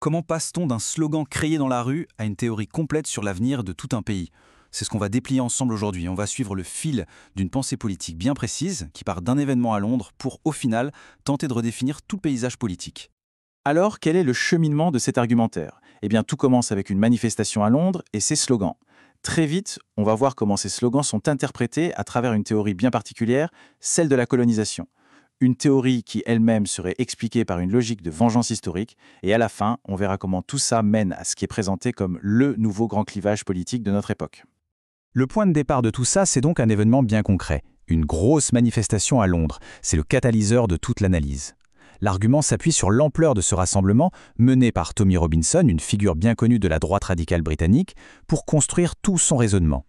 Comment passe-t-on d'un slogan créé dans la rue à une théorie complète sur l'avenir de tout un pays? C'est ce qu'on va déplier ensemble aujourd'hui. On va suivre le fil d'une pensée politique bien précise qui part d'un événement à Londres pour, au final, tenter de redéfinir tout le paysage politique. Alors, quel est le cheminement de cet argumentaire? Eh bien, tout commence avec une manifestation à Londres et ses slogans. Très vite, on va voir comment ces slogans sont interprétés à travers une théorie bien particulière, celle de la colonisation. Une théorie qui elle-même serait expliquée par une logique de vengeance historique, et à la fin, on verra comment tout ça mène à ce qui est présenté comme le nouveau grand clivage politique de notre époque. Le point de départ de tout ça, c'est donc un événement bien concret. Une grosse manifestation à Londres. C'est le catalyseur de toute l'analyse. L'argument s'appuie sur l'ampleur de ce rassemblement mené par Tommy Robinson, une figure bien connue de la droite radicale britannique, pour construire tout son raisonnement.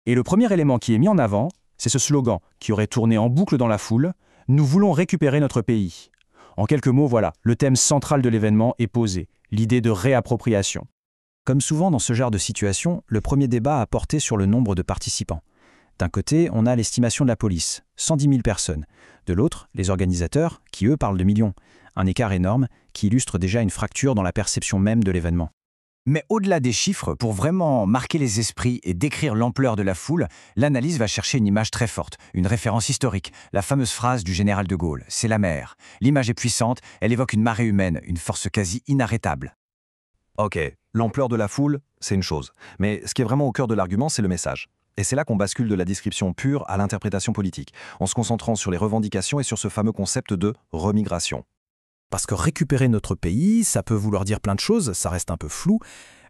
Et le premier élément qui est mis en avant, c'est ce slogan qui aurait tourné en boucle dans la foule « Nous voulons récupérer notre pays ». En quelques mots, voilà, le thème central de l'événement est posé, l'idée de réappropriation. Comme souvent dans ce genre de situation, le premier débat a porté sur le nombre de participants. D'un côté, on a l'estimation de la police, 110 000 personnes. De l'autre, les organisateurs, qui eux parlent de millions. Un écart énorme qui illustre déjà une fracture dans la perception même de l'événement. Mais au-delà des chiffres, pour vraiment marquer les esprits et décrire l'ampleur de la foule, l'analyse va chercher une image très forte, une référence historique, la fameuse phrase du général de Gaulle, c'est la mer. L'image est puissante, elle évoque une marée humaine, une force quasi inarrêtable. Ok, l'ampleur de la foule, c'est une chose. Mais ce qui est vraiment au cœur de l'argument, c'est le message. Et c'est là qu'on bascule de la description pure à l'interprétation politique, en se concentrant sur les revendications et sur ce fameux concept de remigration. Parce que récupérer notre pays, ça peut vouloir dire plein de choses, ça reste un peu flou,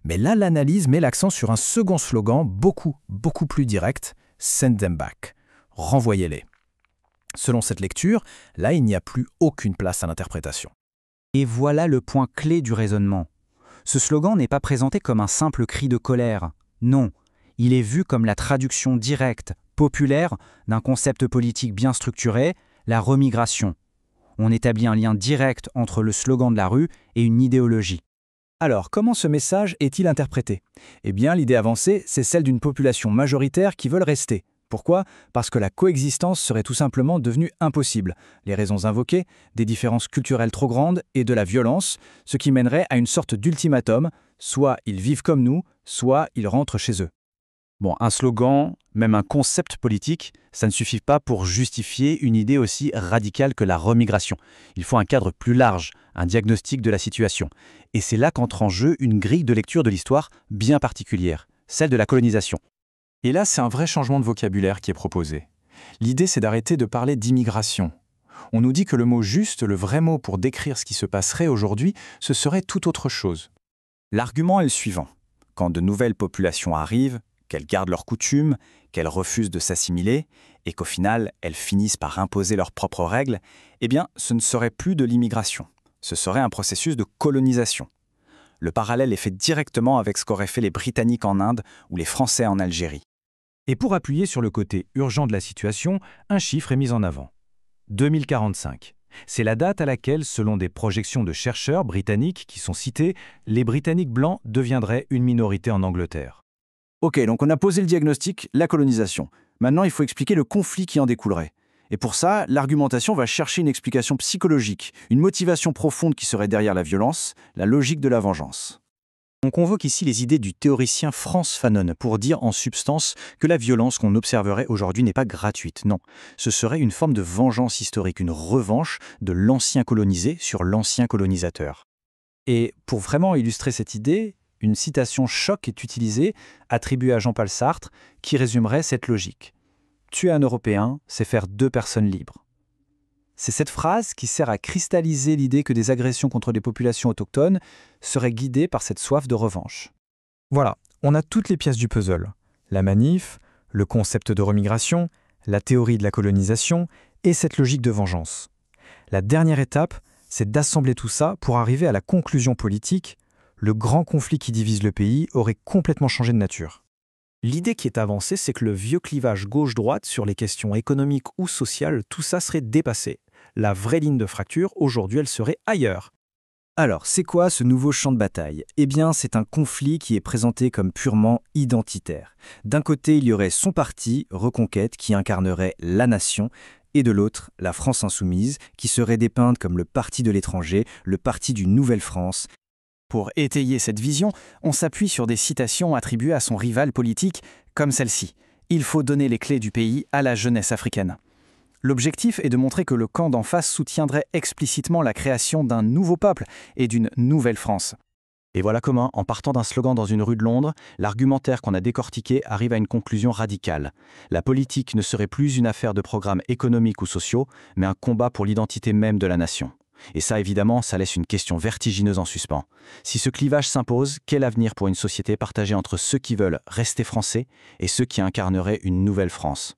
mais là l'analyse met l'accent sur un second slogan beaucoup plus direct, « Send them back », renvoyez-les. Selon cette lecture, là il n'y a plus aucune place à l'interprétation. Et voilà le point clé du raisonnement. Ce slogan n'est pas présenté comme un simple cri de colère, non, il est vu comme la traduction directe, populaire, d'un concept politique bien structuré, la remigration. On établit un lien direct entre le slogan de la rue et une idéologie. Alors, comment ce message est-il interprété? Eh bien, l'idée avancée, c'est celle d'une population majoritaire qui veulent rester. Pourquoi? Parce que la coexistence serait tout simplement devenue impossible. Les raisons invoquées, des différences culturelles trop grandes et de la violence, ce qui mènerait à une sorte d'ultimatum, soit ils vivent comme nous, soit ils rentrent chez eux. Bon, un slogan, même un concept politique, ça ne suffit pas pour justifier une idée aussi radicale que la remigration. Il faut un cadre plus large, un diagnostic de la situation. Et c'est là qu'entre en jeu une grille de lecture de l'histoire bien particulière, celle de la colonisation. Et là, c'est un vrai changement de vocabulaire qui est proposé. L'idée, c'est d'arrêter de parler d'immigration. On nous dit que le mot juste, le vrai mot pour décrire ce qui se passerait aujourd'hui, ce serait tout autre chose. L'argument est le suivant. Quand de nouvelles populations arrivent, qu'elles gardent leurs coutumes, qu'elles refusent de s'assimiler, et qu'au final, elles finissent par imposer leurs propres règles, eh bien, ce ne serait plus de l'immigration. Ce serait un processus de colonisation. Le parallèle est fait directement avec ce qu'auraient fait les Britanniques en Inde ou les Français en Algérie. Et pour appuyer sur le côté urgent de la situation, un chiffre est mis en avant. 2045. C'est la date à laquelle, selon des projections de chercheurs britanniques qui sont cités, les Britanniques blancs deviendraient une minorité en Angleterre. Ok, donc on a posé le diagnostic, la colonisation. Maintenant, il faut expliquer le conflit qui en découlerait. Et pour ça, l'argumentation va chercher une explication psychologique, une motivation profonde qui serait derrière la violence, la logique de la vengeance. On convoque ici les idées du théoricien Frantz Fanon pour dire en substance que la violence qu'on observerait aujourd'hui n'est pas gratuite, non. Ce serait une forme de vengeance historique, une revanche de l'ancien colonisé sur l'ancien colonisateur. Et pour vraiment illustrer cette idée, une citation choc est utilisée, attribuée à Jean-Paul Sartre, qui résumerait cette logique. Tuer un Européen, c'est faire 2 personnes libres. C'est cette phrase qui sert à cristalliser l'idée que des agressions contre les populations autochtones seraient guidées par cette soif de revanche. Voilà, on a toutes les pièces du puzzle. La manif, le concept de remigration, la théorie de la colonisation et cette logique de vengeance. La dernière étape, c'est d'assembler tout ça pour arriver à la conclusion politique. Le grand conflit qui divise le pays aurait complètement changé de nature. L'idée qui est avancée, c'est que le vieux clivage gauche-droite sur les questions économiques ou sociales, tout ça serait dépassé. La vraie ligne de fracture, aujourd'hui, elle serait ailleurs. Alors, c'est quoi ce nouveau champ de bataille? Eh bien, c'est un conflit qui est présenté comme purement identitaire. D'un côté, il y aurait son parti, Reconquête, qui incarnerait la nation, et de l'autre, la France insoumise, qui serait dépeinte comme le parti de l'étranger, le parti d'une nouvelle France. Pour étayer cette vision, on s'appuie sur des citations attribuées à son rival politique, comme celle-ci. « Il faut donner les clés du pays à la jeunesse africaine ». L'objectif est de montrer que le camp d'en face soutiendrait explicitement la création d'un nouveau peuple et d'une nouvelle France. Et voilà comment, en partant d'un slogan dans une rue de Londres, l'argumentaire qu'on a décortiqué arrive à une conclusion radicale. La politique ne serait plus une affaire de programmes économiques ou sociaux, mais un combat pour l'identité même de la nation. Et ça, évidemment, ça laisse une question vertigineuse en suspens. Si ce clivage s'impose, quel avenir pour une société partagée entre ceux qui veulent rester français et ceux qui incarneraient une nouvelle France ?